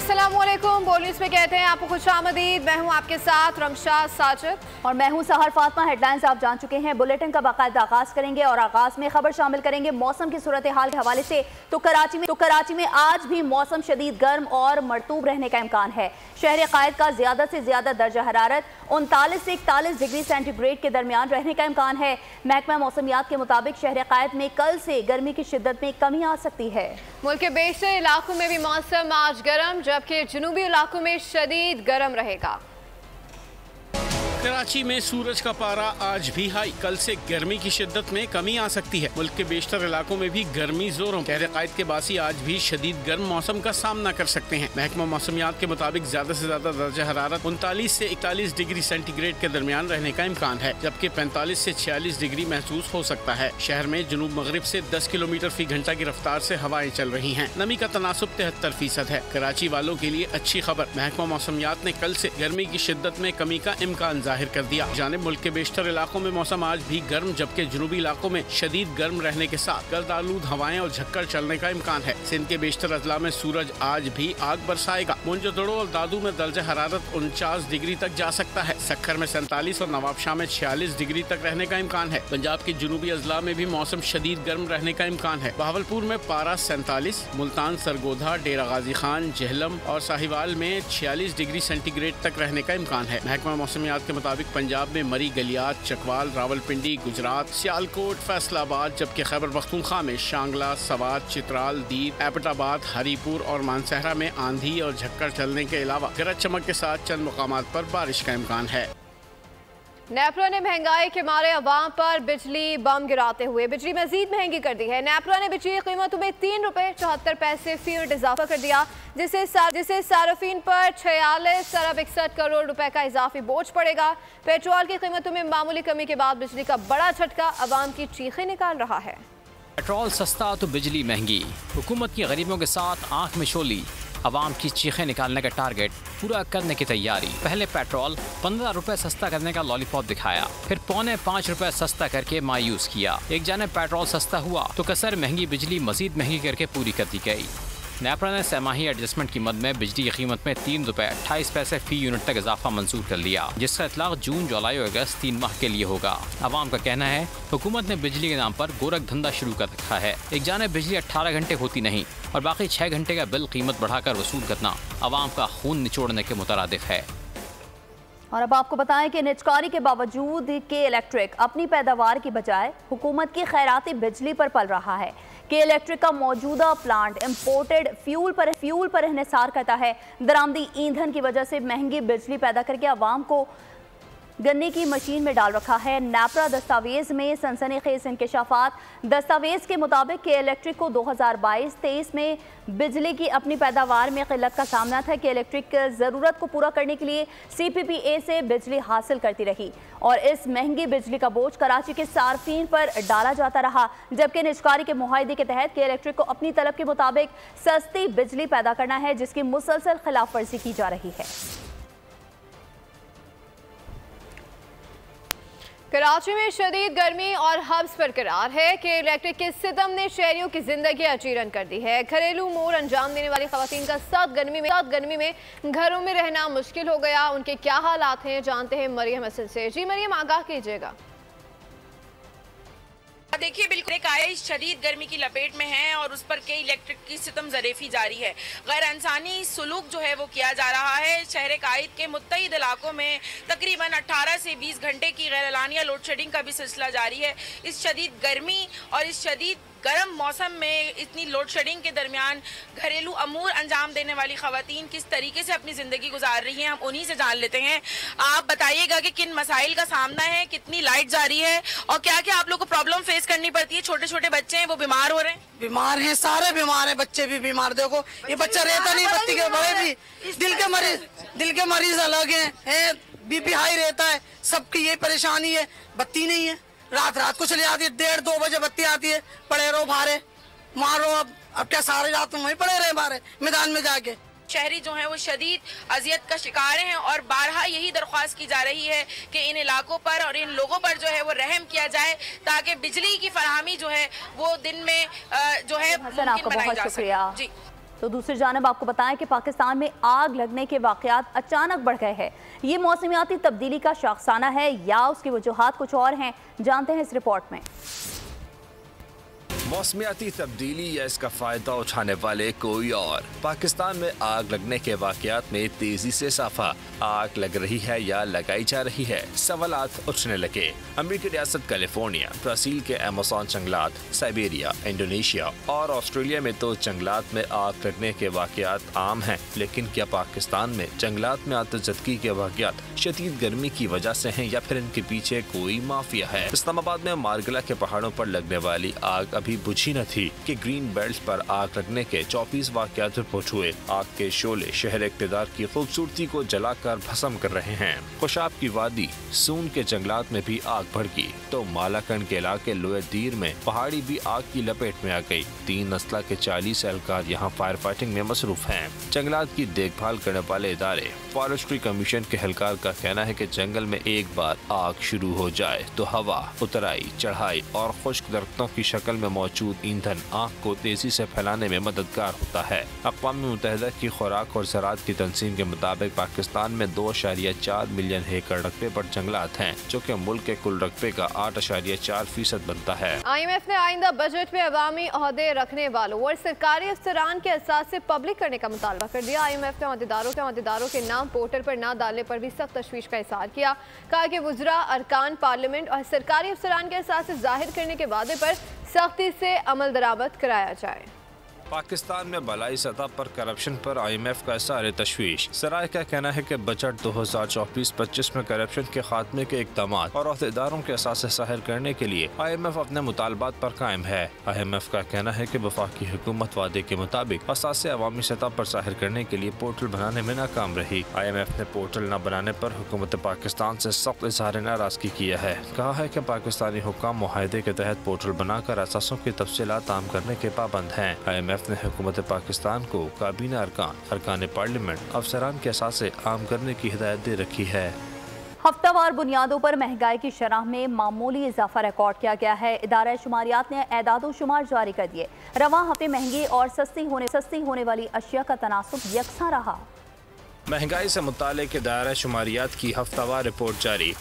अस्सलामुअलैकुम। बोल न्यूज़ में कहते हैं आपको खुशामदीद। मैं हूं आपके साथ रमशा साजिद और मैं हूं सहर फातमा। हेडलाइंस आप जान चुके हैं। बुलेटिन का बाकायदा आगाज करेंगे और आगाज में खबर शामिल करेंगे मौसम की सूरत हाल के हवाले से। तो कराची में आज भी मौसम शदीद गर्म और मरतूब रहने का इम्कान है। शहर कायद का ज्यादा से ज्यादा दर्जा हरारत 39 से 41 डिग्री सेंटीग्रेड के दरमियान रहने का इम्कान है। महकमा मौसमियात के मुताबिक शहर कायद में कल से गर्मी की शिद्दत में कमी आ सकती है। मुल्क के बेशतर इलाकों में भी मौसम आज गर्म, जबकि जुनूबी इलाकों में शदीद गर्म रहेगा। कराची में सूरज का पारा आज भी हाई, कल से गर्मी की शिद्दत में कमी आ सकती है। मुल्क के बेशतर इलाकों में भी गर्मी जोरों। शहर कायद के बासी आज भी शदीद गर्म मौसम का सामना कर सकते हैं। महकमा मौसमियात के मुताबिक ज्यादा से ज्यादा दर्जा हरारत 39 से 41 डिग्री सेंटीग्रेड के दरमियान रहने का इम्कान है, जबकि 45 से 46 डिग्री महसूस हो सकता है। शहर में जुनूब मगरिब से 10 किलोमीटर फी घंटा की रफ्तार से हवाएं चल रही हैं। नमी का तनासुब 73% है। कराची वालों के लिए अच्छी खबर, महकमा मौसमियात ने कल से गर्मी की शिद्दत में कमी का इम्कान जाहिर कर दिया। जानिब मुल्क के बेशतर इलाकों में मौसम आज भी गर्म, जबकि जुनूबी इलाकों में शदीद गर्म रहने के साथ गर्द आलूद हवाएं और झक्कर चलने का इम्कान है। सिंध के बेशतर अजला में सूरज आज भी आग बरसाएगा। मुंजोदड़ो और दादू में दर्जा हरारत 49 डिग्री तक जा सकता है। सक्खर में 47 और नवाबशाह में 46 डिग्री तक रहने का इम्कान है। पंजाब के जुनूबी अजला में भी मौसम शदीद गर्म रहने का इम्कान है। बहावलपुर में पारा 47, मुल्तान, सरगोधा, डेरा गाजी खान, जहलम और साहिवाल में 46 डिग्री सेंटीग्रेड तक रहने का इम्कान है। महकमा मौसमियात के मुताबिक पंजाब में मरी, गलियात, चकवाल, रावलपिंडी, गुजरात, सियालकोट, फैसलाबाद, जबकि खैबर पख्तूनख्वा में शांगला, सवात, चित्राल, दीप, एबटाबाद, हरीपुर और मानसहरा में आंधी और झक्कर चलने के अलावा गरज चमक के साथ चंद मुकामात पर बारिश का इम्कान है। नेपरा ने महंगाई के मारे अवाम पर बिजली बम गिराते हुए बिजली मजीद महंगी कर दी है। नेपरा ने बिजली की कीमतों में 3 रुपए 74 पैसे फी यूनिट इजाफा कर दिया, जिससे सार्फिन पर 46 अरब 61 करोड़ रुपए का इजाफी बोझ पड़ेगा। पेट्रोल की कीमतों में मामूली कमी के बाद बिजली का बड़ा झटका अवाम की चीखें निकाल रहा है। पेट्रोल सस्ता तो बिजली महंगी, हुकूमत की गरीबों के साथ आंख में शोली। आवाम की चीखें निकालने का टारगेट पूरा करने की तैयारी। पहले पेट्रोल 15 रुपए सस्ता करने का लॉलीपॉप दिखाया, फिर 4.25 रुपए सस्ता करके मायूस किया। एक जाने पेट्रोल सस्ता हुआ तो कसर महंगी बिजली मजीद महंगी करके पूरी कर दी गई। नेपरा ने सहमाही एडजस्टमेंट की मद में बिजली की कीमत में 3 रुपए 28 पैसे फी यूनिट तक इजाफा मंजूर कर लिया, जिसका इतलाक जून, जुलाई और अगस्त 3 माह के लिए होगा। आवाम का कहना है हुकूमत ने बिजली के नाम पर गोरख धंधा शुरू कर रखा है। एक जाने बिजली 18 घंटे होती नहीं और बाकी 6 घंटे का बिल कीमत बढ़ाकर वसूल करना आवाम का खून निचोड़ने के मुतरादिफ है। और अब आपको बताएं कि निजकारी के बावजूद के इलेक्ट्रिक अपनी पैदावार की बजाय हुकूमत की खैराती बिजली पर पल रहा है। कि इलेक्ट्रिक का मौजूदा प्लांट इम्पोर्टेड फ्यूल पर इन्हिसार करता है। दरामदी ईंधन की वजह से महंगी बिजली पैदा करके आवाम को गन्ने की मशीन में डाल रखा है। नेपरा दस्तावेज में सनसनीखेज इंकशाफात। दस्तावेज के मुताबिक कि इलेक्ट्रिक को 2022-23 में बिजली की अपनी पैदावार में किल्लत का सामना था कि इलेक्ट्रिक ज़रूरत को पूरा करने के लिए CPPA से बिजली हासिल करती रही और इस महंगी बिजली का बोझ कराची के सार्फिन पर डाला जाता रहा, जबकि निजकारी के मुआहदे के तहत कि इलेक्ट्रिक को अपनी तलब के मुताबिक सस्ती बिजली पैदा करना है, जिसकी मुसलसल खिलाफ वर्जी की जा रही है। कराची में शदीद गर्मी और हब्स बरकरार है कि इलेक्ट्रिक के सितम ने शहरियों की जिंदगी अचीरन कर दी है। घरेलू उमूर अंजाम देने वाली खवातीन का साथ गर्मी में घरों में रहना मुश्किल हो गया। उनके क्या हालात हैं, जानते हैं मरियम हसन से। जी मरियम, आगाह कीजिएगा। देखिए, बिल्कुल कायश शदीद गर्मी की लपेट में है और उस पर कई इलेक्ट्रिक की सितम जरेफी जारी है। गैर इंसानी सुलूक जो है वो किया जा रहा है। शहर कायद के मुत्तहिद इलाकों में तकरीबन 18 से 20 घंटे की गैर एलानिया लोड शेडिंग का भी सिलसिला जारी है। इस शदीद गर्मी और इस शदीद गर्म मौसम में इतनी लोड शेडिंग के दरमियान घरेलू अमूर अंजाम देने वाली खवातीन किस तरीके से अपनी ज़िंदगी गुजार रही हैं, हम उन्हीं से जान लेते हैं। आप बताइएगा कि किन मसाइल का सामना है, कितनी लाइट जारी है और क्या क्या आप लोग को प्रॉब्लम फेस करनी पड़ती है। छोटे छोटे बच्चे हैं, वो बीमार हो रहे हैं। बीमार हैं, सारे बीमार हैं, बच्चे भी बीमार। देखो ये बच्चा रहता नहीं, बत्ती के बड़े भी, दिल के मरीज अलग हैं, BP हाई रहता है। सबकी ये परेशानी है, बत्ती नहीं है। रात को चली आती है, 1:30-2 बजे बत्ती आती है। पड़े रहो भारे, मारो। अब क्या सारी रात तुम वहीं पड़े रहे बारे मैदान में जाके। शहरी जो हैं वो शदीद अजियत का शिकार हैं और बारहा यही दरख्वास्त की जा रही है कि इन इलाकों पर और इन लोगों पर जो है वो रहम किया जाए ताकि बिजली की फराहमी जो है वो दिन में जो है आपका बहुत शुक्रिया। जी तो दूसरी जानब आपको बताएं कि पाकिस्तान में आग लगने के वाकयात अचानक बढ़ गए हैं। ये मौसमियाती तब्दीली का शाखसाना है या उसकी वजूहात कुछ और हैं, जानते हैं इस रिपोर्ट में। मौसमियाती तब्दीली या इसका फायदा उठाने वाले कोई और। पाकिस्तान में आग लगने के वाकयात में तेजी से इजाफा। आग लग रही है या लगाई जा रही है, सवालात उठने लगे। अमेरिकी रियासत कैलिफोर्निया, ब्राजील के अमेज़न जंगलात, साइबेरिया, इंडोनेशिया और ऑस्ट्रेलिया में तो जंगलात में आग लगने के वाकयात आम हैं। लेकिन क्या पाकिस्तान में जंगलात में आतिशज़दगी के वाकयात शदीद गर्मी की वजह से हैं या फिर इनके पीछे कोई माफिया है? इस्लामाबाद में मारगला के पहाड़ों पर लगने वाली आग अभी बुझी न थी कि ग्रीन बेल्ट पर आग लगने के 24 वाकयात रिपोर्ट हुए। आग के शोले शहर इक़्तिदार की खूबसूरती को जलाकर भस्म कर रहे हैं। खुशाब की वादी सून के जंगलात में भी आग भड़की तो मालाकंड के इलाके लोए दीर में पहाड़ी भी आग की लपेट में आ गई। 3 नस्ला के 40 एहलकार यहाँ फायर फाइटिंग में मसरूफ हैं। जंगलात की देखभाल करने वाले इदारे फॉरेस्ट्री कमीशन के एहलकार का कहना है कि जंगल में एक बार आग शुरू हो जाए तो हवा, उतराई, चढ़ाई और खुश्क दरख्तों की शक्ल में मौजूद ईंधन आग को तेजी से फैलाने में मददगार होता है। अक़वाम मुत्तहिदा की खुराक और ज़राअत की तंजीम के मुताबिक पाकिस्तान में 2.4 मिलियन एकड़ रकबे पर जंगलात हैं, जो कि मुल्क के कुल रकबे का 8.4% बनता है। IMF ने आइंदा बजट में अवामी ओहदे रखने वालों और सरकारी अफसरान के असास से पब्लिक करने का मुतालबा कर दिया। IMF ने ओहदेदारों के नाम पोर्टल पर न डालने पर भी सख्त तशवीश का इज़हार किया। कहा कि वुज़रा, अरकान पार्लियामेंट और सरकारी अफसरान के असास जाहिर करने के वादे पर सख्ती से अमल दरामद कराया जाए। पाकिस्तान में बलाई सतह पर करप्शन पर IMF का इज़हार तशवीश। सराय का कहना है कि बजट 2024-25 में करप्शन के खात्मे के इक़दाम और अहदेदारों के असासे ज़ाहिर करने के लिए IMF अपने मुतालबात पर कायम है। IMF का कहना है कि वफाकी हुकूमत वादे के मुताबिक असासे अवामी सतह पर ज़ाहिर करने के लिए पोर्टल बनाने में नाकाम रही। IMF ने पोर्टल न बनाने पर हुकूमत पाकिस्तान से सख्त इज़हार नाराज़गी किया है। कहा है कि पाकिस्तानी हुक्काम मुआहदे के तहत पोर्टल बनाकर असासों की तफसीलात आम करने के पाबंद हैं। IMF ने हुकूमत पाकिस्तान को काबीना अरकान पार्लियामेंट, अफसरान के असासे आम करने की हिदायत दे रखी है। हफ्तावार बुनियादों पर महंगाई की शरह में मामूली इजाफा रिकॉर्ड किया गया है। इदारा शुमारियात ने एदाद शुमार जारी कर दिए। रवां हफ्ते महंगी और सस्ती होने वाली अशिया का तनासुब यकसा रहा। महंगाई से मुतालिक इदारा शुमारियात की हफ्तावार रिपोर्ट जारी।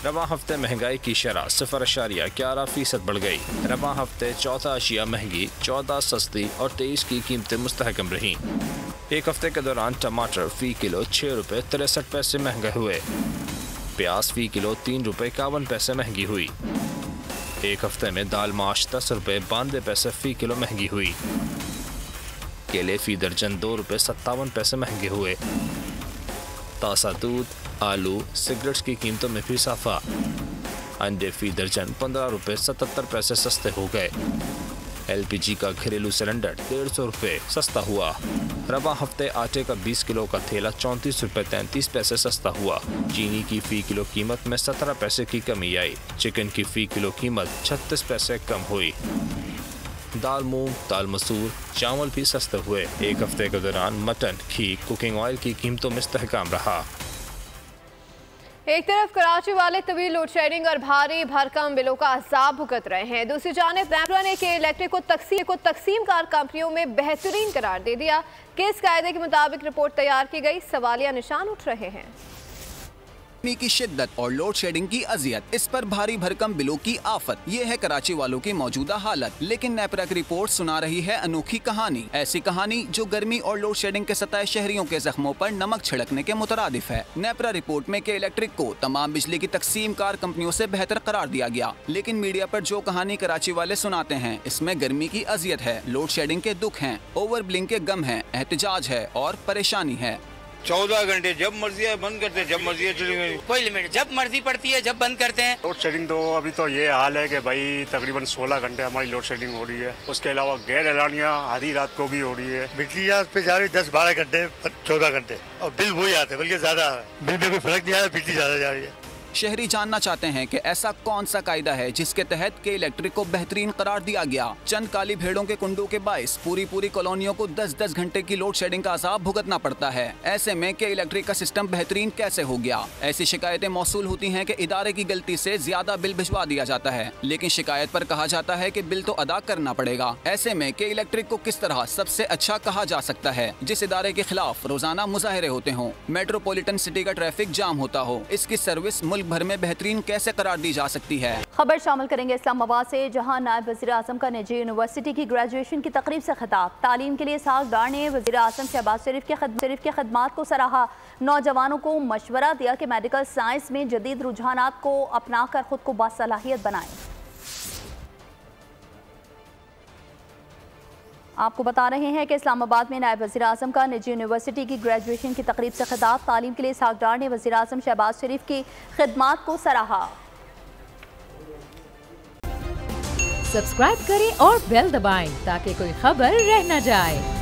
रवां हफ्ते महंगाई की शरह 0.11% बढ़ गई। रवां हफ्ते 14 अशिया महंगी, 14 सस्ती और 23 की कीमतें मुस्तहकम रहीं। एक हफ्ते के दौरान टमाटर फी किलो 6 रुपये 63 पैसे महंगे हुए। प्याज फी किलो 3 रुपये 51 पैसे महंगी हुई। एक हफ्ते में दाल माश 10 रुपये 92 पैसे फी किलो महंगी हुई। केले फी दर्जन 2 रुपये 57 पैसे महंगे हुए। ताज़ा दूध, आलू, सिगरेट्स की कीमतों में भी इजाफा। अंडे फी दर्जन 15 रुपये 77 पैसे सस्ते हो गए। LPG का घरेलू सिलेंडर 150 रुपये सस्ता हुआ। रवां हफ्ते आटे का 20 किलो का थैला 34 रुपये 33 पैसे सस्ता हुआ। चीनी की फ़ी किलो कीमत में 17 पैसे की कमी आई। चिकन की फ़ी किलो कीमत 36 पैसे कम हुई। दाल मूंग, दाल मसूर, चावल भी सस्ते हुए। एक हफ्ते के दौरान मटन, घी, कुकिंग ऑयल की कीमतों में इस्तेहकाम रहा। एक तरफ कराची वाले तवील लोड शेडिंग और भारी भरकम बिलों का अजाब भुगत रहे हैं, दूसरी जानिब नेपरा ने के इलेक्ट्रिक को तकसीम कार कंपनियों में बेहतरीन करार दे दिया। किस कायदे के मुताबिक रिपोर्ट तैयार की गई, सवालिया निशान उठ रहे हैं। गर्मी की शिद्दत और लोड शेडिंग की अजियत, इस पर भारी भरकम बिलों की आफत, ये है कराची वालों की मौजूदा हालत। लेकिन नेपरा की रिपोर्ट सुना रही है अनोखी कहानी, ऐसी कहानी जो गर्मी और लोड शेडिंग के सताए शहरियों के जख्मों पर नमक छिड़कने के मुतरादिफ है। नेपरा रिपोर्ट में के इलेक्ट्रिक को तमाम बिजली की तकसीम कार कंपनियों से बेहतर करार दिया गया, लेकिन मीडिया पर जो कहानी कराची वाले सुनाते हैं इसमें गर्मी की अजियत है, लोड शेडिंग के दुख हैं, ओवर बिलिंग के गम है, एहतजाज है और परेशानी है। 14 घंटे जब मर्जी है बंद करते हैं, जब मर्जी है चली गई, कोई लिमिट, जब मर्जी पड़ती है जब बंद करते हैं। लोड शेडिंग तो अभी तो ये हाल है कि भाई तकरीबन 16 घंटे हमारी लोड शेडिंग हो रही है। उसके अलावा गैर एलानियाँ आधी रात को भी हो रही है। बिजली पे जा रही 10-12 घंटे 14 घंटे और बिल वही आते बल्कि ज्यादा बिल में कोई फर्क नहीं आया, बिजली ज्यादा जा रही है। शहरी जानना चाहते हैं कि ऐसा कौन सा कायदा है जिसके तहत के इलेक्ट्रिक को बेहतरीन करार दिया गया। चंद काली भेड़ों के कुंडों के बाइस पूरी कॉलोनियों को 10-10 घंटे की लोड शेडिंग का अजाब भुगतना पड़ता है। ऐसे में के इलेक्ट्रिक का सिस्टम बेहतरीन कैसे हो गया? ऐसी शिकायतें मौसूल होती हैं कि इदारे की गलती से ज्यादा बिल भिजवा दिया जाता है, लेकिन शिकायत पर कहा जाता है कि बिल तो अदा करना पड़ेगा। ऐसे में के इलेक्ट्रिक को किस तरह सबसे अच्छा कहा जा सकता है जिस इदारे के खिलाफ रोजाना मुजाहरे होते हों, मेट्रोपॉलिटन सिटी का ट्रैफिक जाम होता हो, इसकी सर्विस मुल्क भर में बेहतरीन कैसे करार दी जा सकती है? खबर शामिल करेंगे इस्लामाबाद से, जहां नायब वज़ीर आज़म का निजी यूनिवर्सिटी की ग्रेजुएशन की तकरीब से खिताब। तालीम के लिए सागदार ने वज़ीर आज़म शहबाज शरीफ के खदमात को सराहा। नौजवानों को मशवरा दिया कि मेडिकल साइंस में जदीद रुझानात को अपनाकर खुद को बासलाहियत बनाएं। आपको बता रहे हैं कि इस्लामाबाद में नायब वज़ीर आज़म का निजी यूनिवर्सिटी की ग्रेजुएशन की तकरीब से खिताब। तालीम के लिए सागदार ने वज़ीर आज़म शहबाज शरीफ की खिदमात को सराहा। सब्सक्राइब करें और बेल दबाएं ताकि कोई खबर रह न जाए।